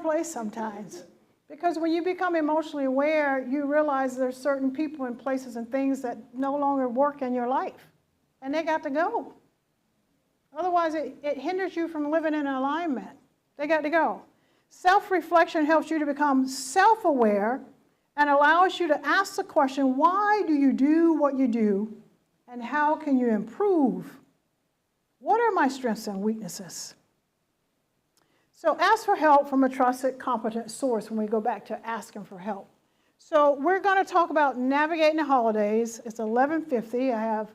place sometimes. Because when you become emotionally aware, you realize there's certain people and places and things that no longer work in your life. And they got to go. Otherwise, it hinders you from living in alignment. They got to go. Self-reflection helps you to become self-aware and allows you to ask the question, why do you do what you do? And how can you improve? What are my strengths and weaknesses? So ask for help from a trusted, competent source when we go back to asking for help. So we're going to talk about navigating the holidays. It's 11:50. I have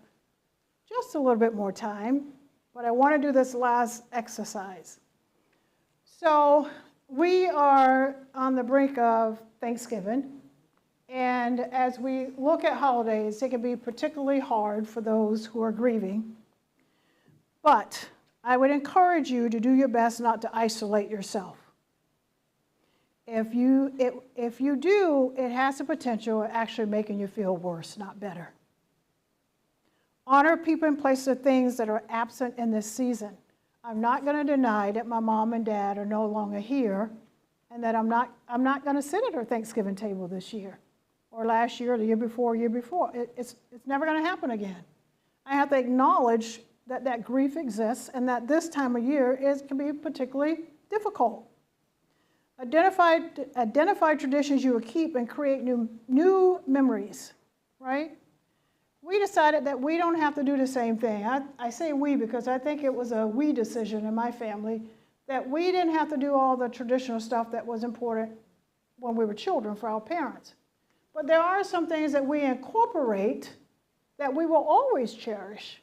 just a little bit more time, but I want to do this last exercise. So we are on the brink of Thanksgiving, and as we look at holidays, it can be particularly hard for those who are grieving. But I would encourage you to do your best not to isolate yourself. If you do, it has the potential of actually making you feel worse, not better. Honor people and places of things that are absent in this season. I'm not going to deny that my mom and dad are no longer here, and that I'm not going to sit at our Thanksgiving table this year, or last year, or the year before, It's never going to happen again. I have to acknowledge that grief exists, and that this time of year can be particularly difficult. Identify traditions you will keep and create new memories, right? We decided that we don't have to do the same thing. I say we because I think it was a we decision in my family, that we didn't have to do all the traditional stuff that was important when we were children for our parents. But there are some things that we incorporate that we will always cherish.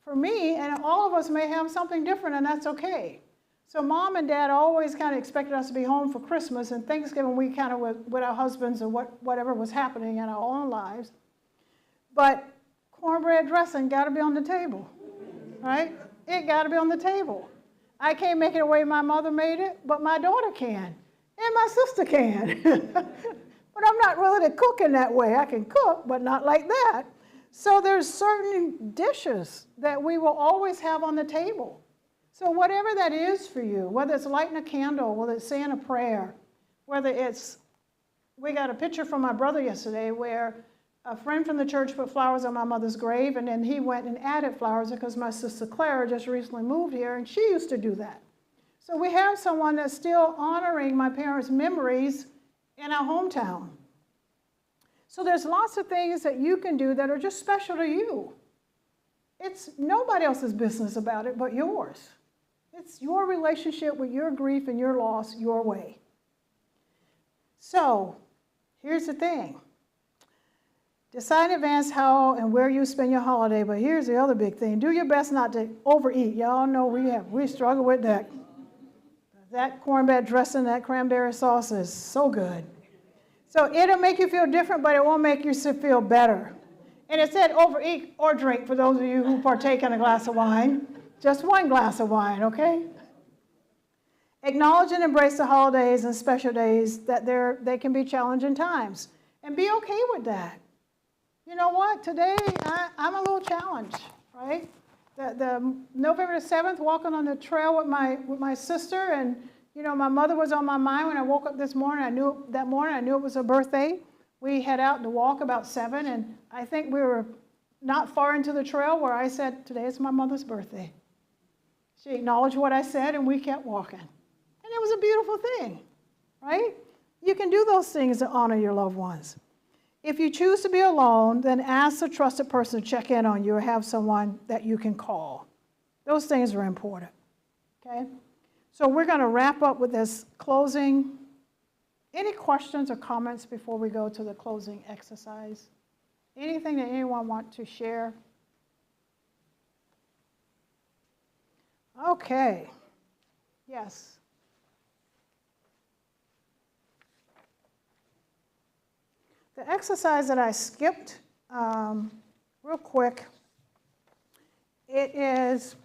For me, and all of us may have something different, and that's okay. So Mom and Dad always kind of expected us to be home for Christmas, and Thanksgiving we kind of with our husbands and whatever was happening in our own lives. But cornbread dressing got to be on the table, right? It got to be on the table. I can't make it the way my mother made it, but my daughter can, and my sister can. But I'm not really the cook in that way. I can cook, but not like that. So there's certain dishes that we will always have on the table. So whatever that is for you, whether it's lighting a candle, whether it's saying a prayer, whether it's, we got a picture from my brother yesterday where a friend from the church put flowers on my mother's grave, and then he went and added flowers because my sister Clara just recently moved here, and she used to do that. So we have someone that's still honoring my parents' memories in our hometown. So there's lots of things that you can do that are just special to you. It's nobody else's business about it but yours. It's your relationship with your grief and your loss your way. So here's the thing. Decide in advance how and where you spend your holiday, but here's the other big thing. Do your best not to overeat. Y'all know we struggle with that. That cornbread dressing, that cranberry sauce is so good. So it'll make you feel different, but it won't make you feel better. And it said overeat or drink for those of you who partake in a glass of wine. Just one glass of wine, okay? Acknowledge and embrace the holidays and special days, that they can be challenging times. And be okay with that. You know what? Today, I'm a little challenged, right? The November the 7th, walking on the trail with my sister, and you know, my mother was on my mind when I woke up this morning. I knew it was her birthday. We head out to walk about 7, and I think we were not far into the trail where I said, today is my mother's birthday. She acknowledged what I said, and we kept walking. And it was a beautiful thing, right? You can do those things to honor your loved ones. If you choose to be alone, then ask a trusted person to check in on you or have someone that you can call. Those things are important, okay? So we're going to wrap up with this closing. Any questions or comments before we go to the closing exercise? Anything that anyone want to share? Okay. Yes. The exercise that I skipped, real quick, it's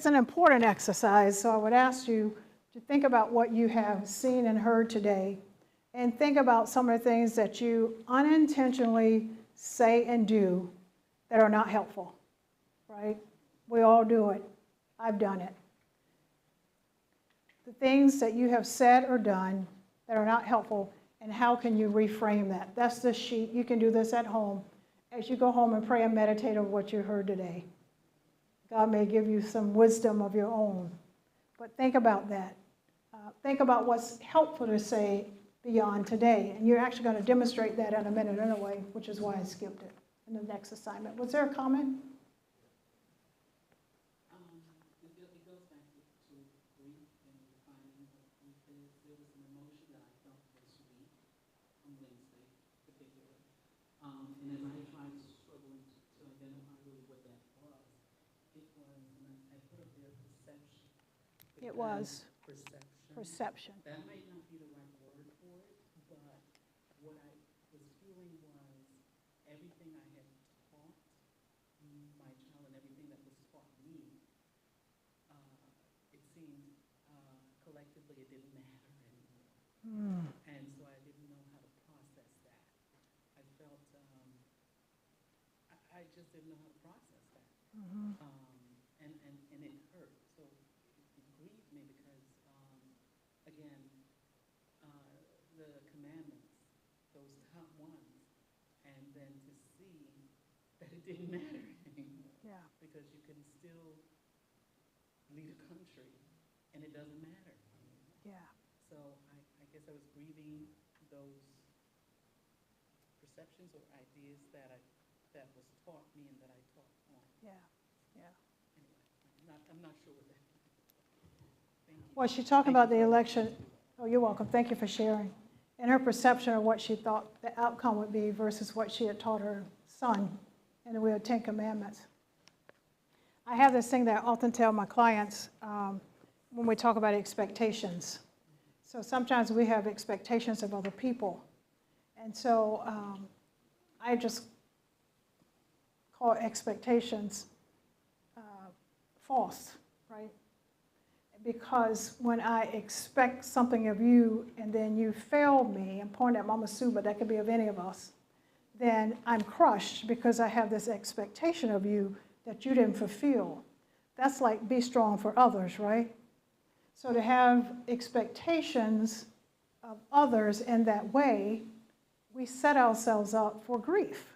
an important exercise, so I would ask you to think about what you have seen and heard today, and think about some of the things that you unintentionally say and do that are not helpful, right? We all do it. I've done it. the things that you have said or done that are not helpful, and how can you reframe that? That's the sheet. You can do this at home as you go home and pray and meditate on what you heard today. God may give you some wisdom of your own, but think about that. Think about what's helpful to say beyond today, and you're actually going to demonstrate that in a minute anyway, which is why I skipped it in the next assignment. Was there a comment? It goes back to grief and defining what grief is. There was an emotion that I felt this week, on Wednesday particularly, and as I tried struggling to identify really what that was, and I put up there perception. It was. Perception. That might not be the right word for it, but what I was feeling was everything I had taught my child and everything that was taught me, it seemed collectively it didn't matter anymore. And so I didn't know how to process that. I felt, I just didn't know how to process that. And it hurt. So it grieved me because, again, the commandments, those top ones, and then to see that it didn't matter anymore. Yeah. Because you can still lead a country, and it doesn't matter anymore. Yeah. So I guess I was grieving those perceptions or ideas that was taught me and that I taught on. Yeah. Yeah. Anyway, I'm not sure what that is. Thank you. Well, she's talking about the election. Oh, you're welcome. Thank you for sharing. And her perception of what she thought the outcome would be versus what she had taught her son in the way of 10 Commandments. I have this thing that I often tell my clients when we talk about expectations. So sometimes we have expectations of other people. And so I just call expectations false, right? Because when I expect something of you and then you fail me, I'm pointing at Mama Sue, but that could be of any of us, then I'm crushed because I have this expectation of you that you didn't fulfill. That's like be strong for others, right? So to have expectations of others in that way, we set ourselves up for grief.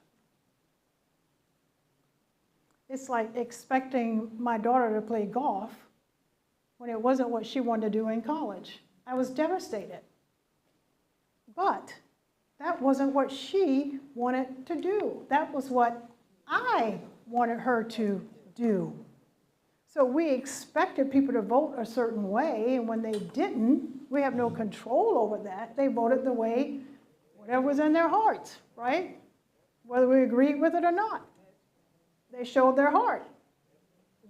It's like expecting my daughter to play golf when it wasn't what she wanted to do in college. I was devastated. But that wasn't what she wanted to do. That was what I wanted her to do. So we expected people to vote a certain way, and when they didn't, we have no control over that. They voted the way, whatever was in their hearts, right? Whether we agreed with it or not. They showed their heart.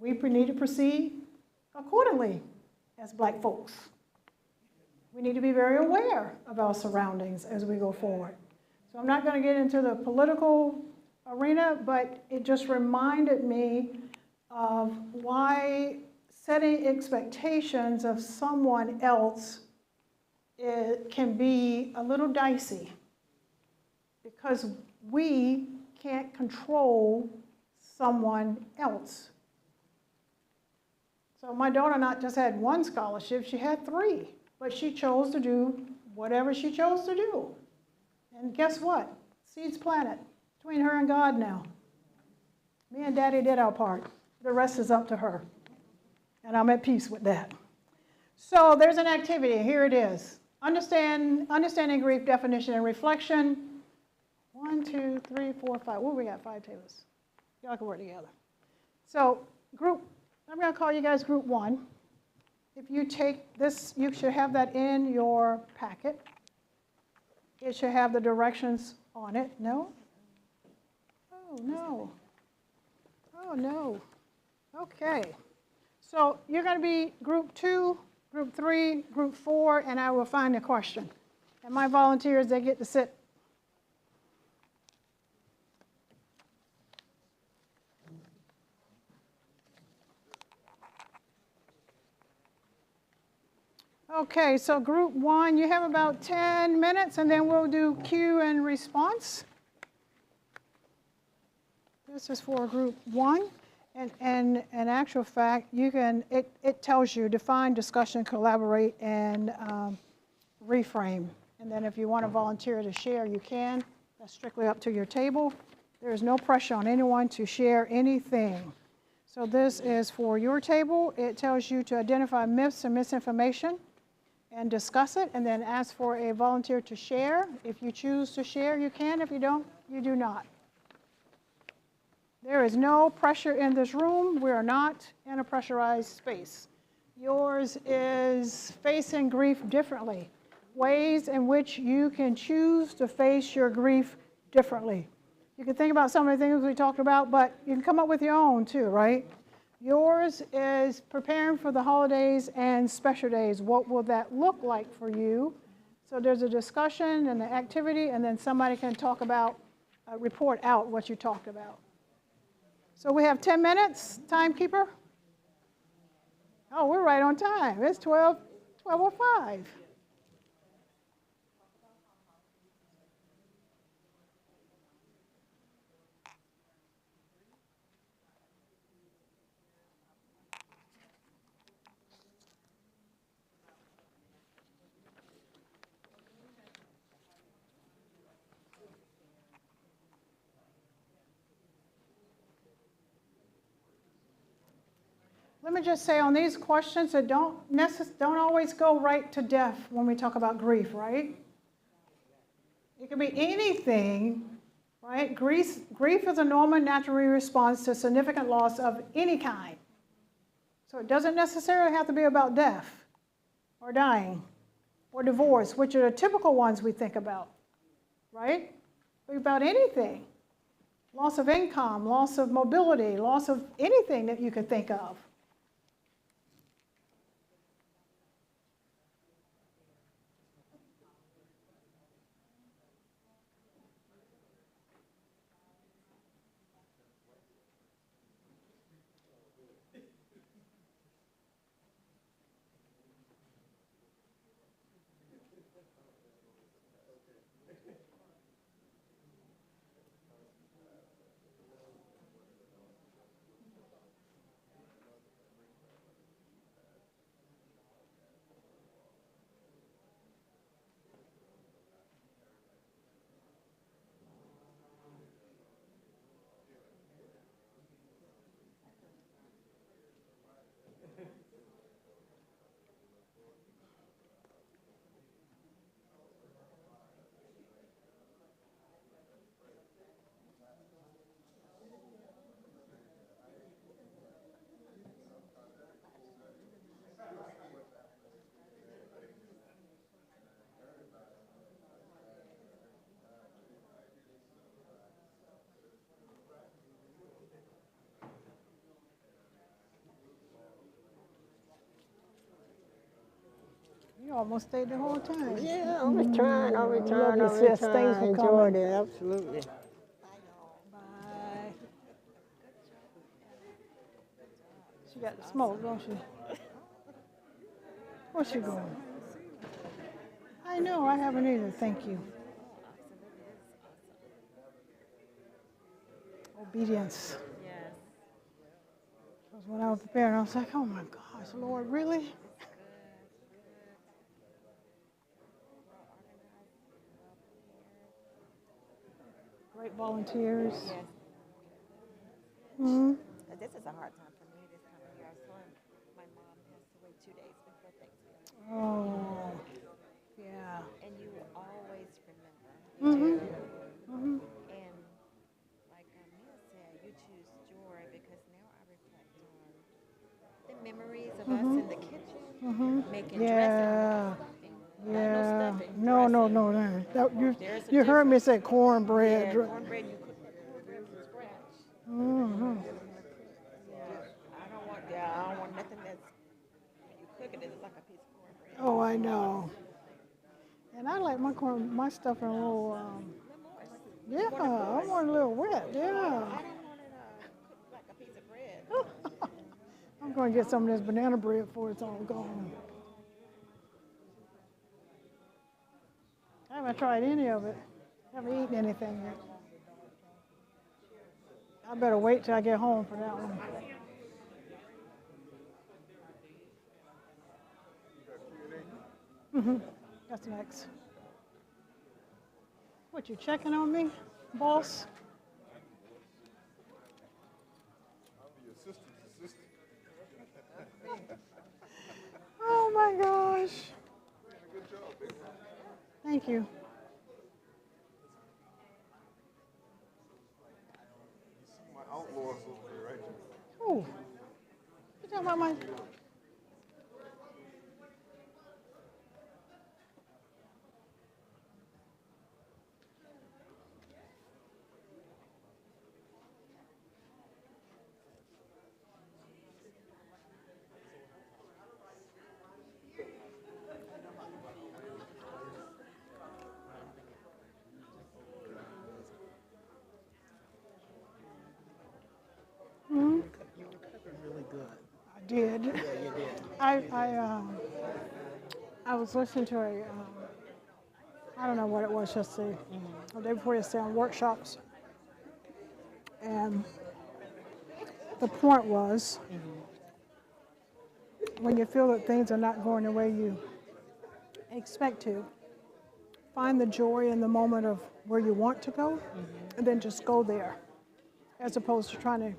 We need to proceed accordingly as black folks. We need to be very aware of our surroundings as we go forward. So I'm not going to get into the political arena, but it just reminded me of why setting expectations of someone else can be a little dicey, because we can't control someone else. So my daughter not just had one scholarship, she had 3, but she chose to do whatever she chose to do. And guess what? Seeds planted between her and God now. Me and Daddy did our part. The rest is up to her. And I'm at peace with that. So there's an activity. Here it is. Understanding grief, definition, and reflection. 1, 2, 3, 4, 5. What we got? 5 tables. Y'all can work together. So I'm going to call you guys group 1. If you take this, you should have that in your packet. It should have the directions on it. No? Oh, no. Oh, no. Okay. So you're going to be group 2, group 3, group 4, and I will find a question. And my volunteers, they get to sit. Okay, so group 1, you have about 10 minutes, and then we'll do Q and response. This is for group 1. And in actual fact, it tells you define, discussion, collaborate, and reframe. And then if you want to volunteer to share, you can. That's strictly up to your table. There is no pressure on anyone to share anything. So this is for your table. It tells you to identify myths and misinformation and discuss it, and then ask for a volunteer to share. If you choose to share, you can. If you don't, you do not. There is no pressure in this room. We are not in a pressurized space. Yours is facing grief differently. Ways in which you can choose to face your grief differently. You can think about some of the things we talked about, but you can come up with your own too, right? Yours is preparing for the holidays and special days. What will that look like for you? So there's a discussion and an activity, and then somebody can talk about, report out what you talked about. So we have 10 minutes, timekeeper. Oh, we're right on time. It's 12:05. Let me just say on these questions that don't always go right to death when we talk about grief, right? It can be anything, right? Grief is a normal natural response to significant loss of any kind. So it doesn't necessarily have to be about death or dying or divorce, which are the typical ones we think about, right? It can be about anything. Loss of income, loss of mobility, loss of anything that you could think of. You almost stayed the whole time. Yeah, I was trying. Love you, sis. Thanks for Enjoyed coming. it, absolutely. Bye. She got the smoke, don't she? Where's she going? I know, I haven't either. Thank you. Obedience. Yes. Because when I was preparing, I was like, oh my gosh, Lord, really? Great volunteers. Yes. Mm-hmm. This is a hard time for me this time of year. So my mom passed away 2 days before Thanksgiving. Oh, yeah. And you will always remember. Mm-hmm. Do. Mm-hmm. And like Mia said, you choose joy because now I reflect on the memories of us in the kitchen making Yeah. dressing. Yeah. Not No, no no, stuffing, no, no. There's a You heard me say difference. cornbread. Yeah, cornbread, you cook that cornbread from scratch. Mm-hmm. I don't want nothing that's, when you cook it, it's like a piece of cornbread. Oh, I know. And I like my stuff in a little, yeah, I want a little wet, yeah. I don't want it cooked like a piece of bread. I'm going to get some of this banana bread before it's all gone. I haven't tried any of it. Haven't eaten anything yet. I better wait till I get home for that one. That's next. What, you checking on me, boss? Oh my gosh. Thank you. My outlaws over there, right? Oh, you talking about my? You were cooking really good. I did. Yeah, you did. I was listening to a, I don't know what it was yesterday, the day before yesterday on workshops. And the point was, when you feel that things are not going the way you expect to, find the joy in the moment of where you want to go, and then just go there, as opposed to trying to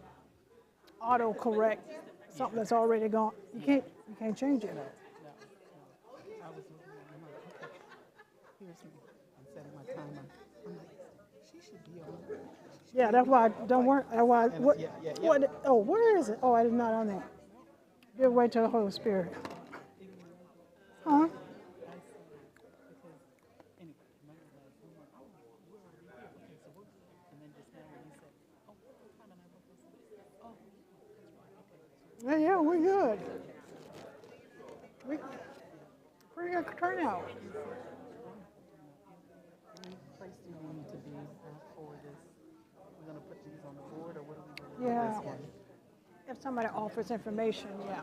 auto-correct something that's already gone. You can't change it. I was looking at it, I'm like, okay, here's me. I'm setting my timer. I'm like, she should be on there. Yeah, that's why. Don't worry. That's why. What? Yeah. What? Oh, where is it? Oh, I did not on there. Give way to the Holy Spirit. Huh? I see. Because, anyway, remember last time, I'm like, oh, we're already here. Okay, so we're good. And then just now when you said, oh, what time? And I looked and said, oh, that's right. Okay. Yeah, we're good. We pretty good turnout. Any place do you need to be for this? We're going to put these on the board, or what are we going to do Yeah. with this one? If somebody offers information, yeah.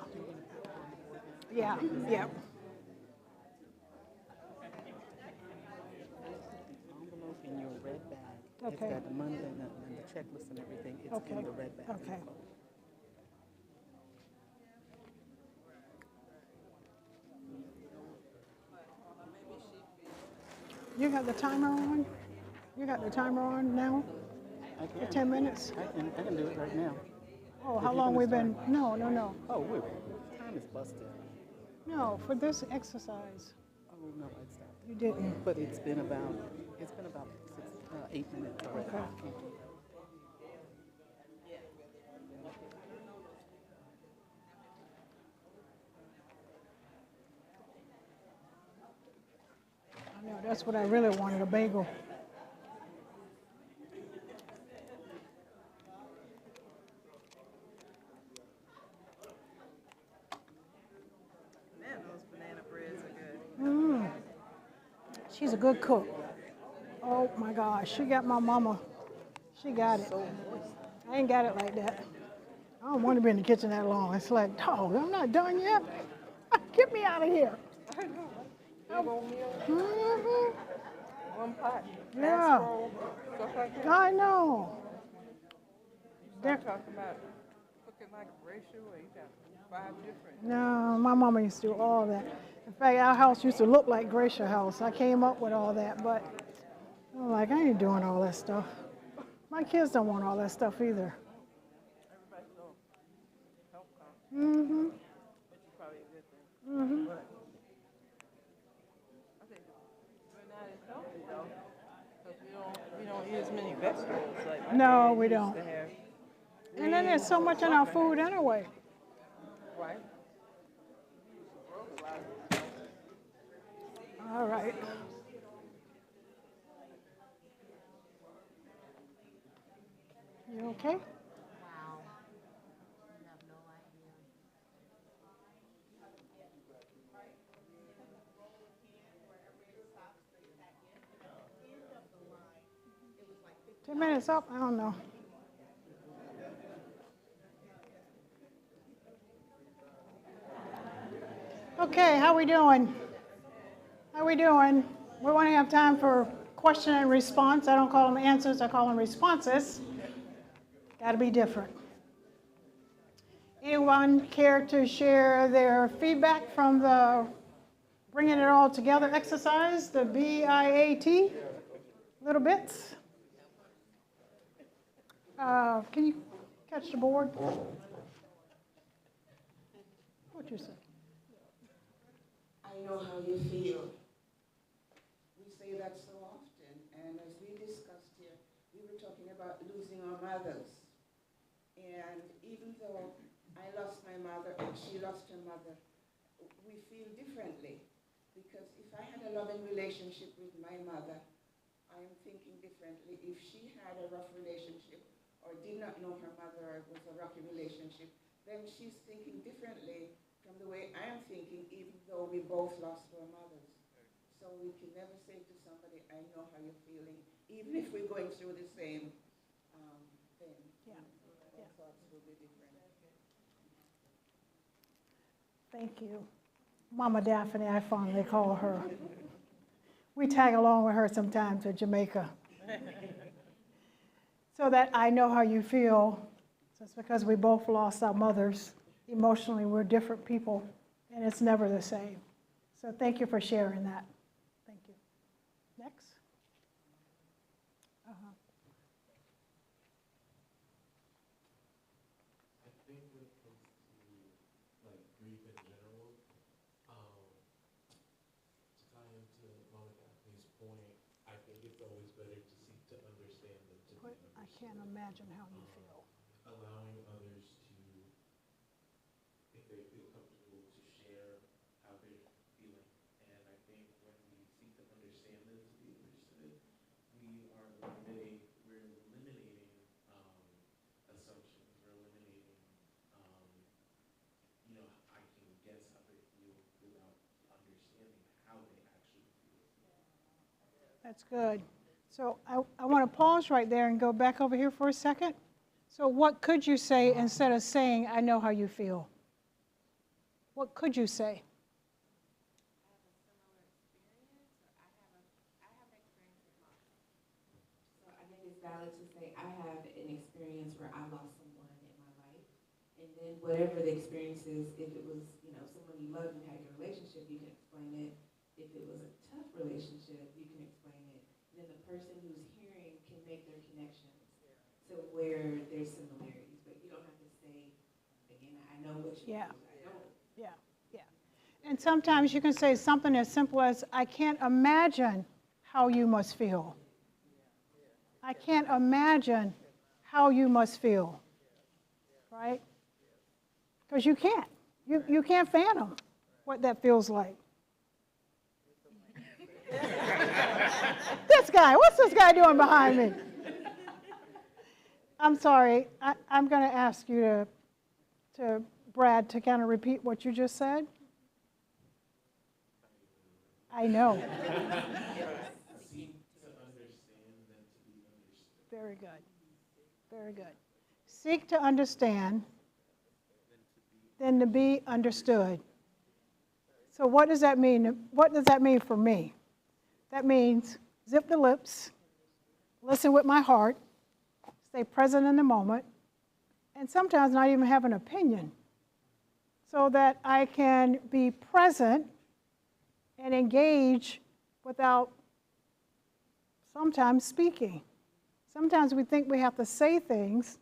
Yeah, yeah. Envelope in your red bag. Okay. It's got the money and the checklist and everything. It's Okay. in the red bag. Okay. You got the timer on? You got the timer on now? I For can. 10 minutes? I can do it right now. Oh, how If you're long gonna we been? start. No. Oh, wait. Time is busted. No, for this exercise. Oh, no, I stopped. You didn't. But it's been about 8 minutes already. Okay. I know, that's what I really wanted, a bagel. Man, those banana breads are good. She's a good cook. Oh my gosh, she got my mama. She got it. I ain't got it like that. I don't want to be in the kitchen that long. It's like, dog, I'm not done yet. Get me out of here. Mhm. One pot, Yeah. casserole, stuff like that. I know. They're talking about cooking like a ratio, or you got 5 different. No, my mama used to do all that. In fact, our house used to look like Gracia House. I came up with all that, but I'm like, I ain't doing all that stuff. My kids don't want all that stuff either. Everybody's so health conscious, Mm-hmm. which is probably a good thing. Mm-hmm. But I think we're not as healthy though, because we don't eat as many vegetables like my No, dad we used don't. to have. And then there's so much in our food anyway. Right? All right. You okay? Wow. You have no idea. Ten minutes up? I don't know. Okay, how we doing? How we doing? We want to have time for question and response. I don't call them answers, I call them responses. Got to be different. Anyone care to share their feedback from the bringing it all together exercise, the BIAT? Little bits? Can you catch the board? What you say? I know how you feel. We say that so often, and as we discussed here, we were talking about losing our mothers. And even though I lost my mother and she lost her mother, we feel differently. Because if I had a loving relationship with my mother, I am thinking differently. If she had a rough relationship or did not know her mother or it was a rocky relationship, then she's thinking differently from the way I am thinking, even though we both lost our mothers. So we can never say to somebody, I know how you're feeling, even if we're going through the same thing. Yeah. Our thoughts will be different. Thank you. Mama Daphne, I fondly call her. We tag along with her sometimes to Jamaica. So that I know how you feel. Just because we both lost our mothers, emotionally we're different people, and it's never the same. So thank you for sharing that. Thank you. Next. I think when it comes to like grief in general, to tie into Mama Daphne's point, I think it's always better to seek to understand than to be understood. I can't imagine how you feel. Allowing others to, if they feel comfortable, to share how they're feeling. And I think when we seek to understand than to be understood, we're eliminating assumptions. We're eliminating, I can guess how they feel without understanding how they actually feel. That's good. So I want to pause right there and go back over here for a second. So what could you say instead of saying, I know how you feel? What could you say? So I think it's valid to say I have an experience where I lost someone in my life. And then whatever the experience is, if it was, someone you loved and had a good relationship, you can explain it. If it was a tough relationship, you can explain it. And then the person who's hearing can make their connections to where there's similarities. But you don't have to say, again, I know what you Yeah. feel. I don't. Yeah, yeah. And sometimes you can say something as simple as, I can't imagine how you must feel. I can't imagine how you must feel, right? Because you can't. You can't fathom what that feels like. This guy, what's this guy doing behind me? I'm sorry, I'm going to ask you to Brad, to kind of repeat what you just said. I know. Seek to understand than to be understood. Very good. Very good. Seek to understand than to be understood. So what does that mean? What does that mean for me? That means zip the lips, listen with my heart, stay present in the moment, and sometimes not even have an opinion, so that I can be present and engage without sometimes speaking. Sometimes we think we have to say things,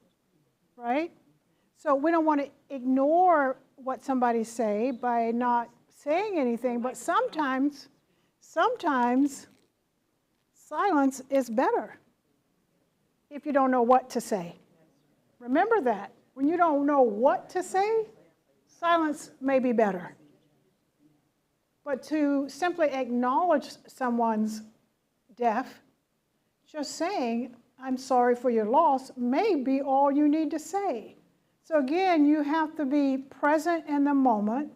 right? So we don't want to ignore what somebody say by not saying anything, but sometimes silence is better if you don't know what to say. Remember that. When you don't know what to say, silence may be better. But to simply acknowledge someone's death, just saying, I'm sorry for your loss, may be all you need to say. So again, you have to be present in the moment.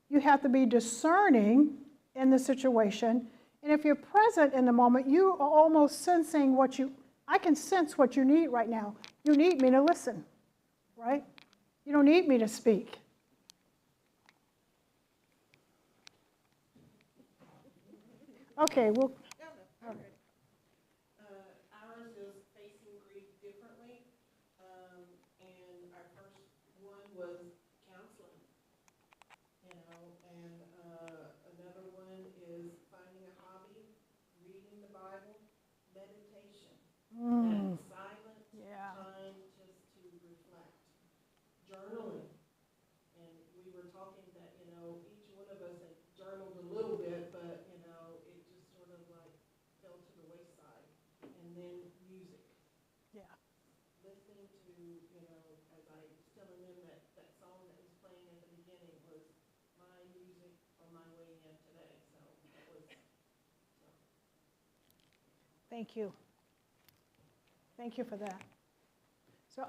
You have to be discerning in the situation. And if you're present in the moment, you are almost sensing I can sense what you need right now. You need me to listen, right? You don't need me to speak. Okay, well. Ours is facing grief differently. journaling. And we were talking that, you know, each one of us had journaled a little bit, but, you know, it just sort of like fell to the wayside. And then music. Yeah. Listening to, you know, as I was telling them that song that was playing at the beginning was my music on my way in today. So that was, Thank you. Thank you for that. So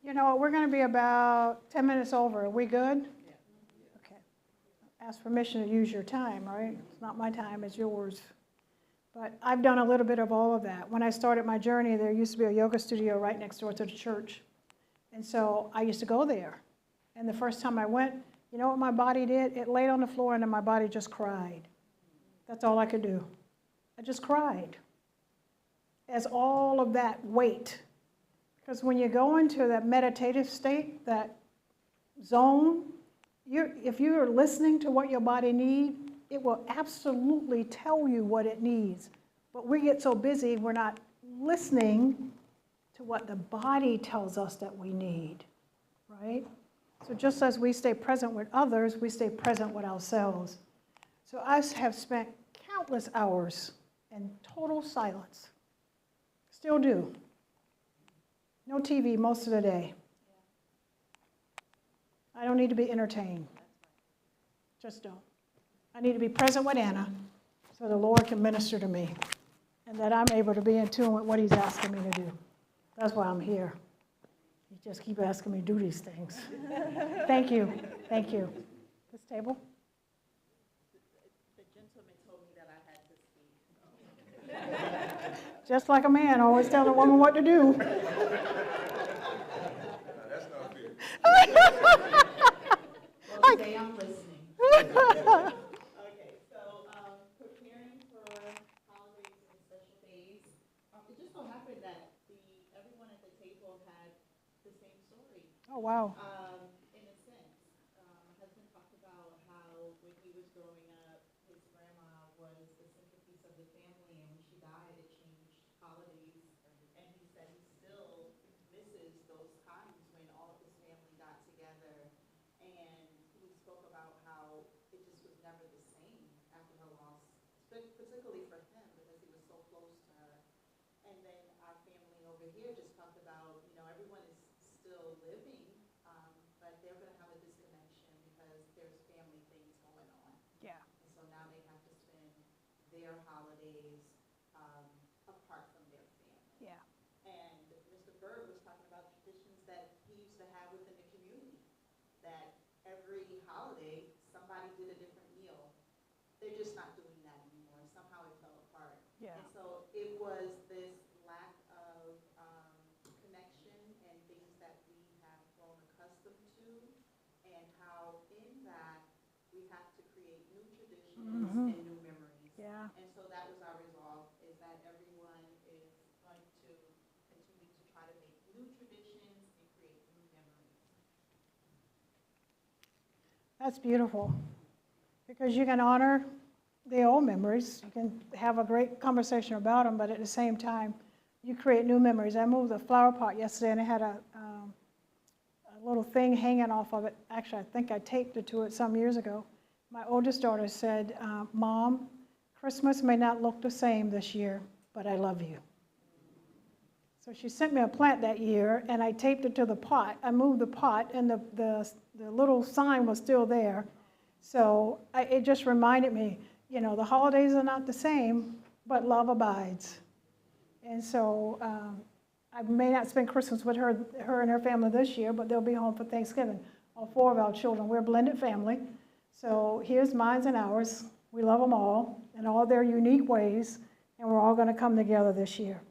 you know, we're going to be about 10 minutes over. Are we good? Yeah. Okay. Ask permission to use your time, right? It's not my time, it's yours. But I've done a little bit of all of that. When I started my journey, there used to be a yoga studio right next door to the church. And so I used to go there. And the first time I went, you know what my body did? It laid on the floor and then my body just cried. That's all I could do. I just cried. As all of that weight. Because when you go into that meditative state, that zone, if you are listening to what your body needs, it will absolutely tell you what it needs. But we get so busy, we're not listening to what the body tells us that we need, right? So just as we stay present with others, we stay present with ourselves. So I have spent countless hours in total silence. Still do. No TV most of the day. I don't need to be entertained. Just don't. I need to be present with Anna so the Lord can minister to me and that I'm able to be in tune with what he's asking me to do. That's why I'm here. He just keeps asking me to do these things. Thank you. Thank you. This table? The gentleman told me that I had to speak. Just like a man, always telling a woman what to do. That's not fair. Well, today I'm listening. Okay, so preparing for holidays and special days, it just so happened that everyone at the table had the same story. Oh, wow. In a sense, my husband talked about how when he was growing up, his grandma was the centerpiece of the family, and when she died, it changed holidays. And he said he still misses those times when all of his family got together. And he spoke about how it just was never the same after her loss, particularly for him because he was so close to her. And then our family over here just talked about, you know, everyone is still living, but they're going to have a disconnection because there's family things going on. Yeah. And so now they have to spend their holidays apart from their family. Yeah. And Mr. Bird was talking about traditions that he used to have within the community, that every holiday somebody did a different meal. They're just not doing that anymore. Somehow it fell apart. Yeah. And so it was this lack of connection and things that we have grown accustomed to, and how in that we have to create new traditions and new memories. Yeah. And so that was our resolve, is that everyone is going to continue to try to make new traditions and create new memories. That's beautiful. Because you can honor the old memories. You can have a great conversation about them, but at the same time, you create new memories. I moved a flower pot yesterday, and it had a little thing hanging off of it. Actually, I think I taped it to it some years ago. My oldest daughter said, Mom, Christmas may not look the same this year, but I love you. So she sent me a plant that year, and I taped it to the pot. I moved the pot, and the little sign was still there. So it just reminded me, you know, the holidays are not the same, but love abides. And so I may not spend Christmas with her and her family this year, but they'll be home for Thanksgiving. All four of our children, we're a blended family. So here's mine and ours. We love them all in all their unique ways, and we're all going to come together this year.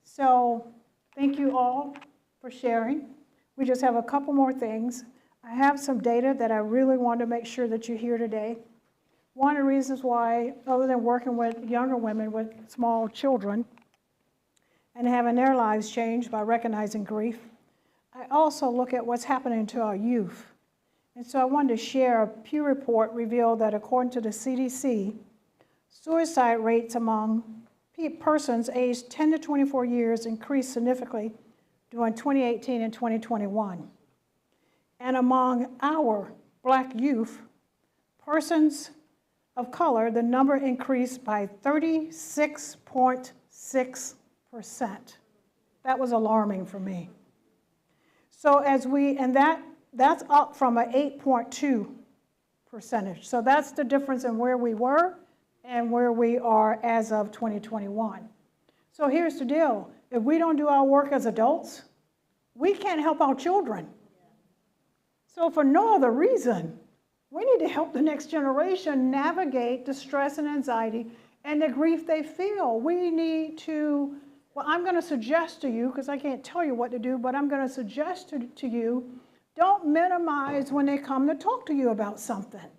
So thank you all for sharing. We just have a couple more things. I have some data that I really want to make sure that you hear today. One of the reasons why, other than working with younger women with small children and having their lives changed by recognizing grief, I also look at what's happening to our youth. And so I wanted to share a Pew report revealed that according to the CDC, suicide rates among persons aged 10 to 24 years increased significantly during 2018 and 2021. And among our Black youth, persons of color, the number increased by 36.6%. That was alarming for me. So that's up from an 8.2 percentage. So that's the difference in where we were and where we are as of 2021. So here's the deal. If we don't do our work as adults, we can't help our children. So for no other reason, we need to help the next generation navigate the stress and anxiety and the grief they feel. We need to, well, I'm going to suggest to you, because I can't tell you what to do, but I'm going to suggest to you, don't minimize when they come to talk to you about something.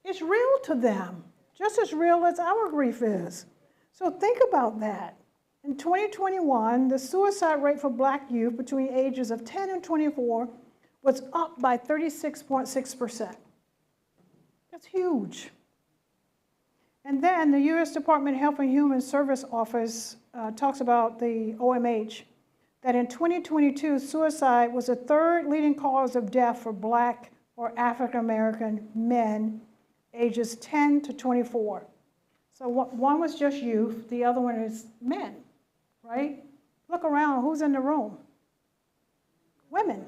It's real to them, just as real as our grief is. So think about that. In 2021, the suicide rate for Black youth between ages of 10 and 24 was up by 36.6%. That's huge. And then the U.S. Department of Health and Human Service Office talks about the OMH, that in 2022, suicide was the third leading cause of death for Black or African American men ages 10 to 24. So one was just youth, the other one is men, right? Look around, who's in the room? Women.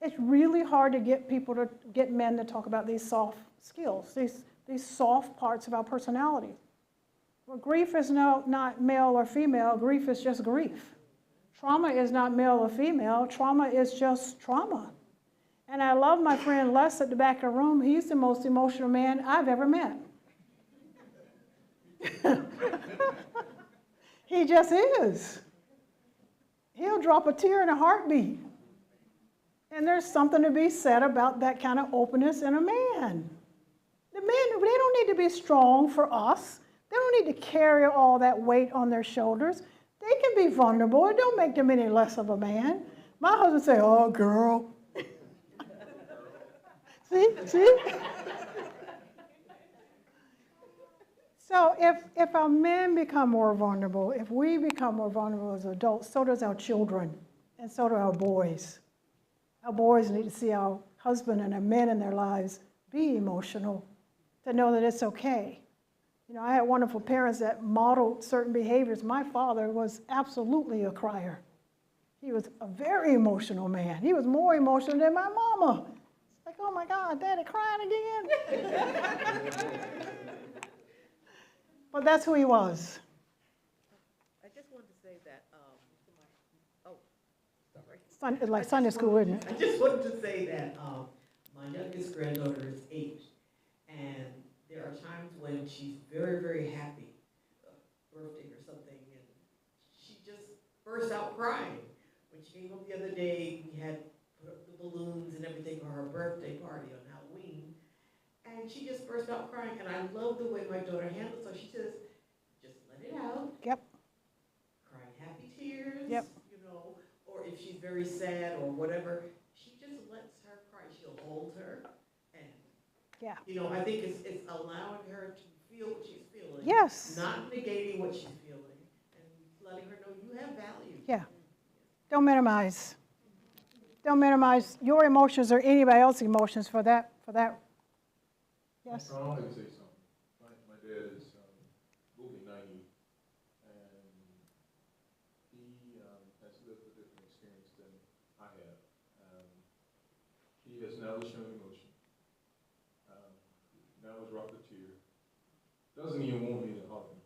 It's really hard to get men to talk about these soft skills, these soft parts of our personality. Well, grief is not male or female, grief is just grief. Trauma is not male or female, trauma is just trauma. And I love my friend Les at the back of the room. He's the most emotional man I've ever met. He just is. He'll drop a tear in a heartbeat. And there's something to be said about that kind of openness in a man. The men, they don't need to be strong for us. They don't need to carry all that weight on their shoulders. They can be vulnerable. It don't make them any less of a man. My husband say, "Oh, girl." See? So if our men become more vulnerable, if we become more vulnerable as adults, so does our children, and so do our boys. Our boys need to see our husband and our men in their lives be emotional, to know that it's okay. You know, I had wonderful parents that modeled certain behaviors. My father was absolutely a crier. He was a very emotional man. He was more emotional than my mama. It's like, oh my God, Daddy crying again? But that's who he was. I just wanted to say that, It's like Sunday school, isn't it? I just wanted to say that my youngest granddaughter is 8, and there are times when she's very, very happy, birthday or something, and she just bursts out crying. When she came home the other day, we had put up the balloons and everything for her birthday party on Halloween, and she just burst out crying, and I love the way my daughter handles it. So she says, just let it out. Yep. Cry happy tears. Yep. Or if she's very sad or whatever, she just lets her cry. She'll hold her, and I think it's allowing her to feel what she's feeling. Yes. Not negating what she's feeling, and letting her know you have value. Yeah. Don't minimize. Don't minimize your emotions or anybody else's emotions for that. Yes. I wanted to say something. My dad is moving 90, and he has lived a different experience than I have. He has never shown emotion. Never dropped a tear. Doesn't even want me to hug him.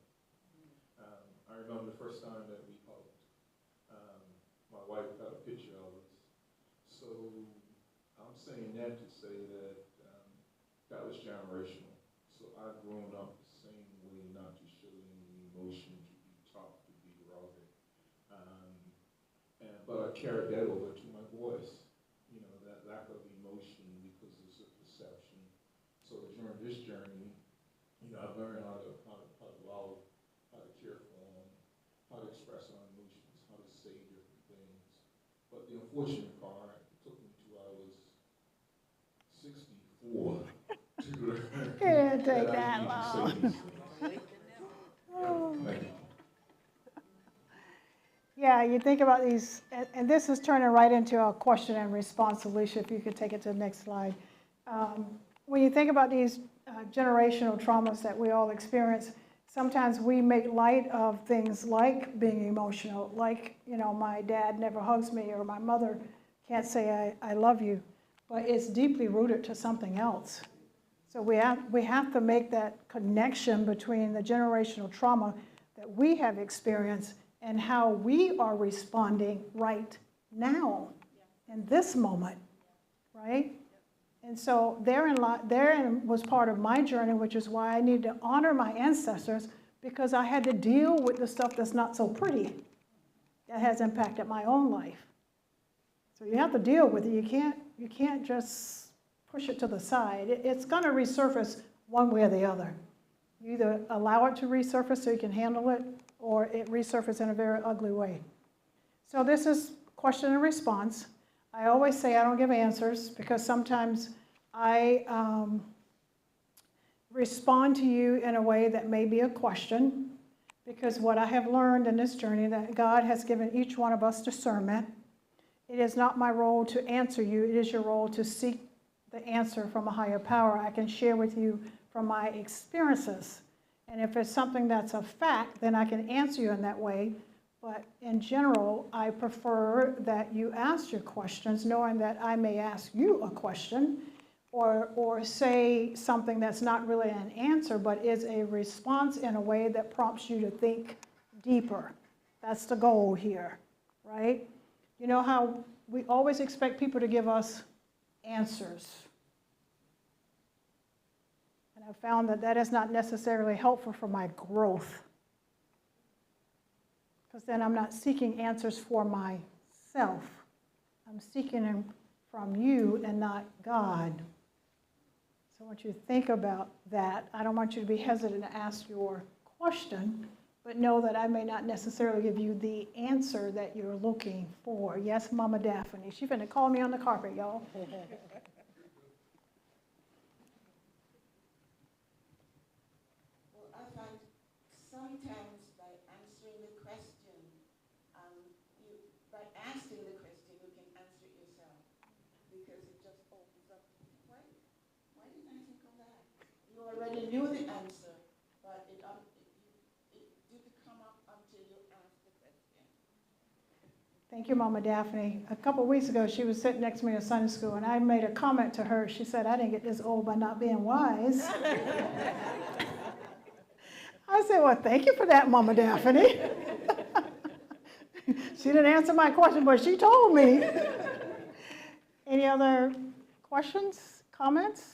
I remember the first time that we hugged. My wife got a picture of us. So I'm saying that to say that that was generational. So I've grown up the same way, not to show any emotion, to be tough, to be rugged. But I carried that over to my boys. That lack of emotion because it's a perception. So during this journey, I've learned how to love, how to care for them, how to express our emotions, how to say different things. But the unfortunate part, it took me till I was 64 to learn It didn't take that that I need to long. say these things. Oh. Thank you. Yeah, you think about these, and this is turning right into a question and response, Alicia, if you could take it to the next slide. When you think about these generational traumas that we all experience, sometimes we make light of things like being emotional, like, you know, my dad never hugs me or my mother can't say I love you, but it's deeply rooted to something else. So we have to make that connection between the generational trauma that we have experienced and how we are responding right now in this moment, right? And so therein was part of my journey, which is why I need to honor my ancestors, because I had to deal with the stuff that's not so pretty that has impacted my own life. So you have to deal with it. You can't just push it to the side. It's going to resurface one way or the other. You either allow it to resurface so you can handle it, or it resurfaces in a very ugly way. So this is question and response. I always say I don't give answers because sometimes I respond to you in a way that may be a question, because what I have learned in this journey that God has given each one of us discernment. It is not my role to answer you. It is your role to seek the answer from a higher power. I can share with you from my experiences. And if it's something that's a fact, then I can answer you in that way. But in general, I prefer that you ask your questions, knowing that I may ask you a question or say something that's not really an answer, but is a response in a way that prompts you to think deeper. That's the goal here, right? You know how we always expect people to give us answers. And I found that that is not necessarily helpful for my growth, because then I'm not seeking answers for myself. I'm seeking them from you and not God. So I want you to think about that. I don't want you to be hesitant to ask your question, but know that I may not necessarily give you the answer that you're looking for. Yes, Mama Daphne. She's finna call me on the carpet, y'all. Well, I find sometimes by answering the question, by asking the question, you can answer it yourself, because it just opens up. Why didn't I think of that? You already knew the answer, but it didn't come up until you asked the question. Thank you, Mama Daphne. A couple weeks ago, she was sitting next to me in Sunday school, and I made a comment to her. She said, I didn't get this old by not being wise. I said, well, thank you for that, Mama Daphne. She didn't answer my question, but she told me. Any other questions, comments?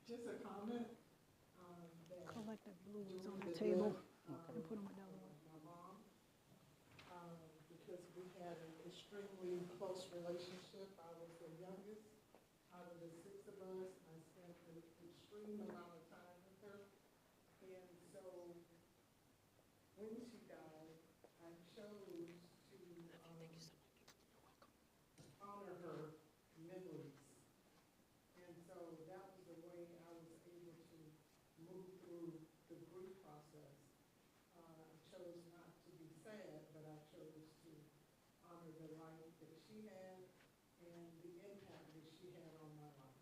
Just a comment. Collect the blues on the table and put them with the other one. My mom, because we had an extremely close relationship. I was the youngest out of the six of us. I spent an extreme amount of time with her. And so when she died, I chose to honor her memories. And so that was the way I was able to move through the grief process. I chose not to be sad, but I chose to honor the life that she had and the impact that she had on my life.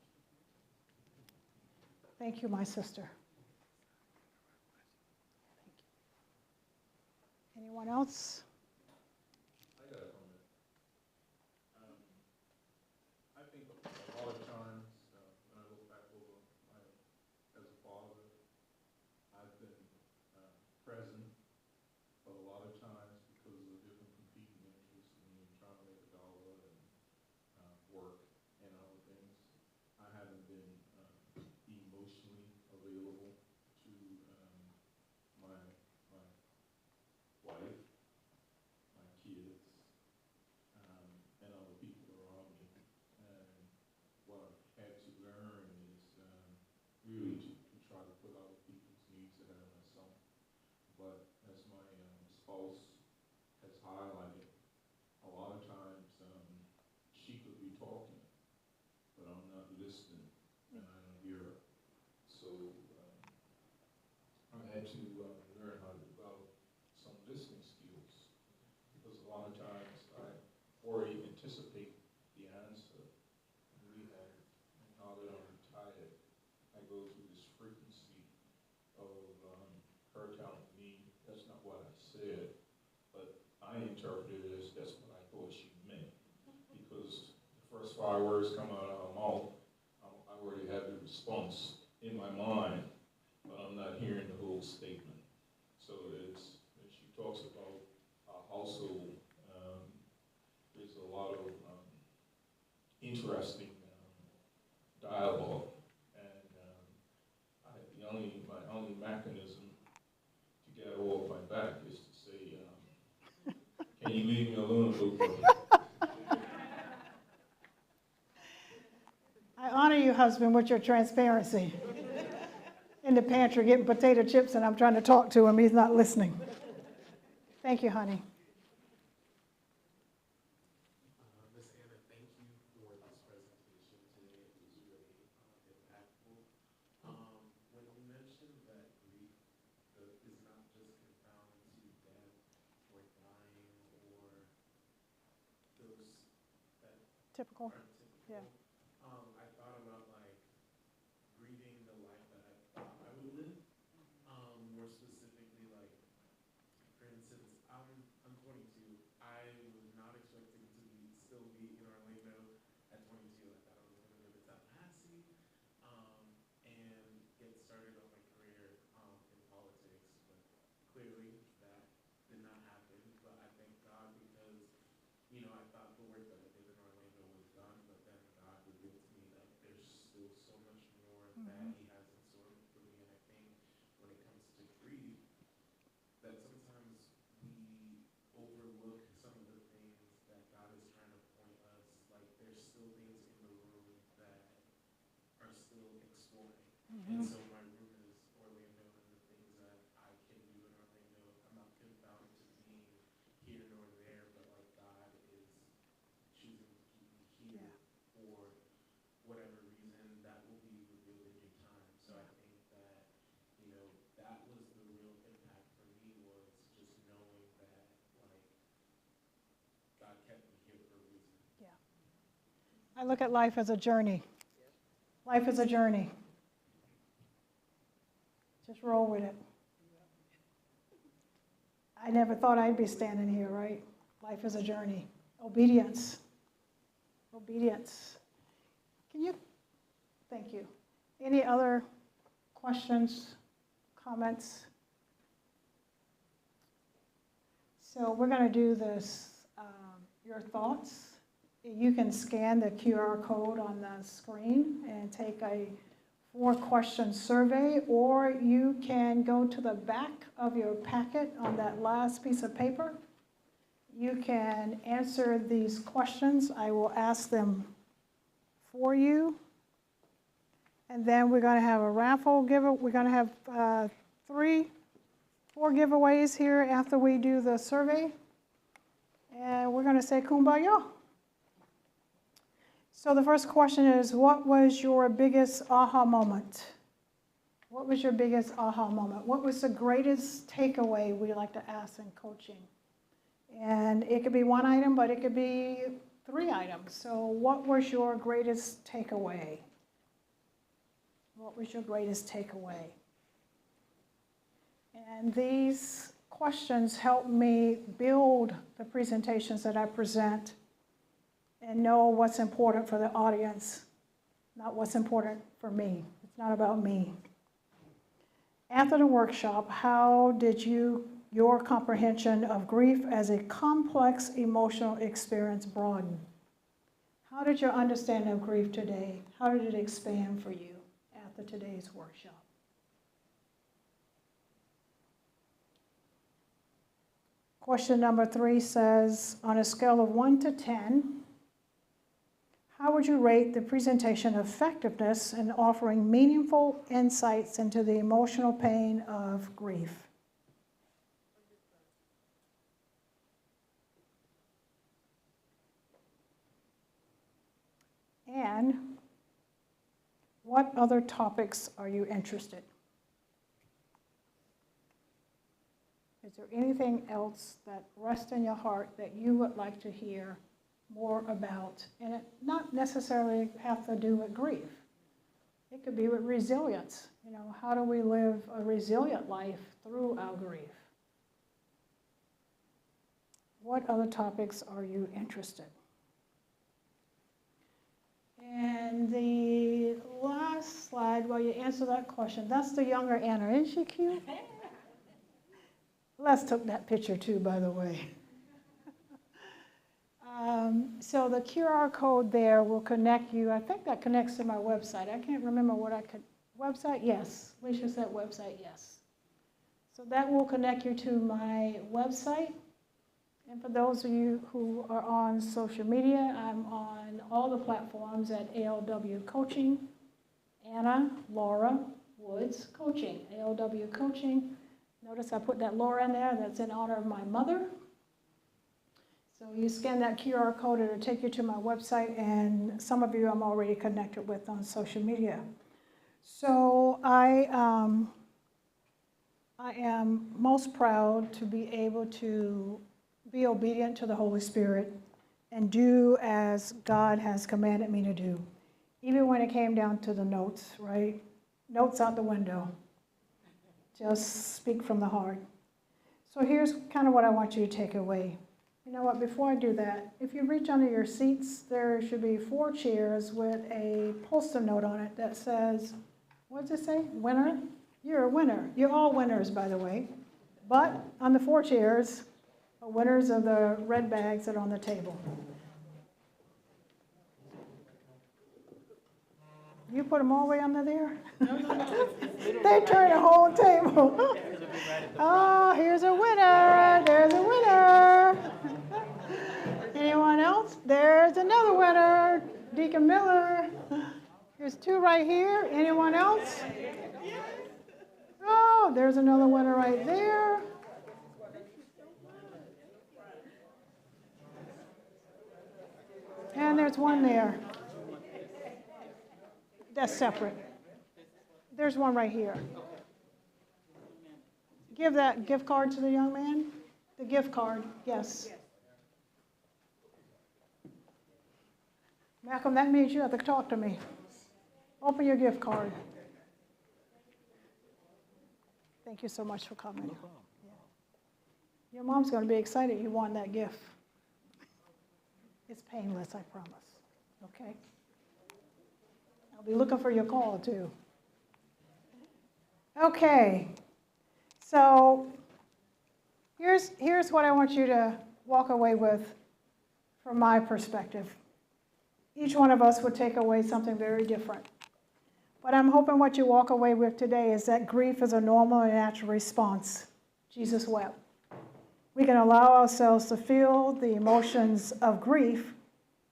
Thank you, my sister. Thank you. Anyone else? I got a comment. I think a lot of times, when I look back over my, as a father, I've been present, but a lot of times because of the different competing interests and trying to make a dollar and work and other things, I haven't been emotionally available to my wife, my kids, and other people around me. And what I've had to learn is really to try to put other people's needs ahead of myself. But as my spouse has highlighted, a lot of times our words come out of our mouth, I already have the response in my mind, but I'm not hearing the whole statement. So as she talks about our household, there's a lot of interesting dialogue, and my only mechanism to get her off my back is to say, can you leave me alone, little brother? I honor you, husband, with your transparency. In the pantry getting potato chips, and I'm trying to talk to him. He's not listening. Thank you, honey. Ms. Anna, thank you for this presentation today. It was really impactful. When you mentioned that grief is not just confounded to death or dying or those that Typical. are typical, Yeah. I thought about like grieving the life that I thought I would live. More specifically, like for instance, I'm 22. I was not expecting to still be in Orlando at 22. I thought I was going to live in Tallahassee and get started on my career in politics, but clearly that did not happen. But I thank God because, I thought the work that I did in Orlando was done, but then God revealed to me that there's still so much more that He has in store for me. And I think when it comes to grief, that sometimes we overlook some of the things that God is trying to point us. Like there's still things in the room that are still exploring. And so my room is Orlando, and the things that I can do in Orlando, I'm not confounded to being here nor there, but like God is choosing to keep me here for whatever reason that will be revealed in due time. So I think that, that was the real impact for me, was just knowing that like God kept me here for a reason. Yeah. I look at life as a journey. Life is a journey. Just roll with it. I never thought I'd be standing here, right? Life is a journey. Obedience. Obedience. Thank you. Any other questions, comments? So we're going to do this, your thoughts. You can scan the QR code on the screen and take a 4-question survey, or you can go to the back of your packet on that last piece of paper. You can answer these questions. I will ask them for you. And then we're going to have a raffle giveaway. We're going to have 4 giveaways here after we do the survey. And we're going to say kumbaya. So the first question is, what was your biggest aha moment? What was your biggest aha moment? What was the greatest takeaway we like to ask in coaching? And it could be 1 item, but it could be 3 items. So what was your greatest takeaway? What was your greatest takeaway? And these questions help me build the presentations that I present and know what's important for the audience, not what's important for me. It's not about me. After the workshop, how did your comprehension of grief as a complex emotional experience broaden? How did your understanding of grief today, how did it expand for you after today's workshop? Question number 3 says, on a scale of 1 to 10, how would you rate the presentation effectiveness in offering meaningful insights into the emotional pain of grief? And what other topics are you interested in? Is there anything else that rests in your heart that you would like to hear more about? And it not necessarily have to do with grief. It could be with resilience. How do we live a resilient life through our grief? What other topics are you interested in? And the last slide, while you answer that question, that's the younger Anna. Isn't she cute? Les took that picture too, by the way. So the QR code there will connect you. I think that connects to my website. I can't remember what I could. Website? Yes. Alicia said website, yes. So that will connect you to my website. And for those of you who are on social media, I'm on all the platforms at ALW Coaching, Anna Laura Woods Coaching, ALW Coaching. Notice I put that Laura in there. That's in honor of my mother. So you scan that QR code, it'll take you to my website, and some of you I'm already connected with on social media. So I am most proud to be able to be obedient to the Holy Spirit and do as God has commanded me to do. Even when it came down to the notes, right? Notes out the window. Just speak from the heart. So here's kind of what I want you to take away. You know what, before I do that, if you reach under your seats, there should be 4 chairs with a Post-it note on it that says, what does it say? Winner? You're a winner. You're all winners, by the way. But on the 4 chairs are winners of the red bags that are on the table. You put them all the way under there? No. They turn the whole table. Oh, here's a winner. There's a winner. Anyone else? There's another winner. Deacon Miller. There's 2 right here. Anyone else? Oh, there's another winner right there. And there's one there. That's separate. There's one right here. Give that gift card to the young man. The gift card, yes. Malcolm, that means you have to talk to me. Open your gift card. Thank you so much for coming. No problem. Yeah. Your mom's going to be excited you won that gift. It's painless, I promise. Okay? I'll be looking for your call, too. Okay. So here's what I want you to walk away with from my perspective. Each one of us would take away something very different. But I'm hoping what you walk away with today is that grief is a normal and natural response. Jesus wept. We can allow ourselves to feel the emotions of grief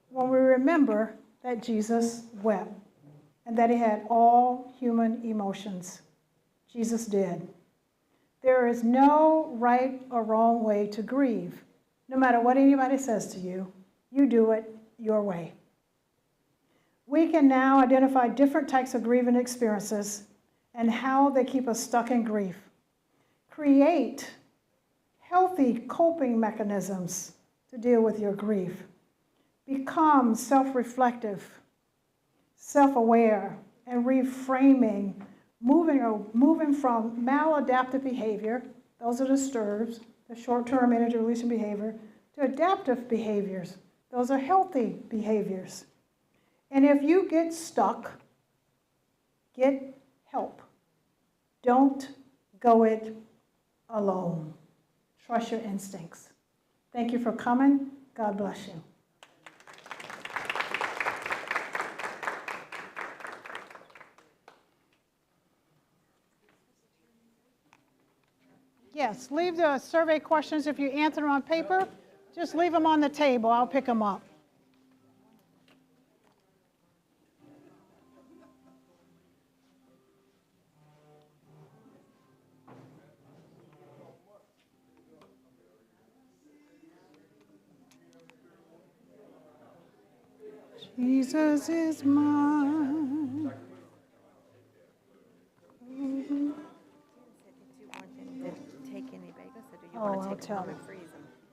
when we remember that Jesus wept and that he had all human emotions. Jesus did. There is no right or wrong way to grieve. No matter what anybody says to you, you do it your way. We can now identify different types of grieving experiences and how they keep us stuck in grief. Create healthy coping mechanisms to deal with your grief. Become self-reflective, self-aware, and reframing, moving from maladaptive behavior, those are the STIRBs, the short-term energy releasing behavior, to adaptive behaviors. Those are healthy behaviors. And if you get stuck, get help. Don't go it alone. Trust your instincts. Thank you for coming. God bless you. Yes, leave the survey questions if you answer them on paper. Just leave them on the table. I'll pick them up. Jesus is mine. Did you want them to take any bagels, or do you want to take them home and free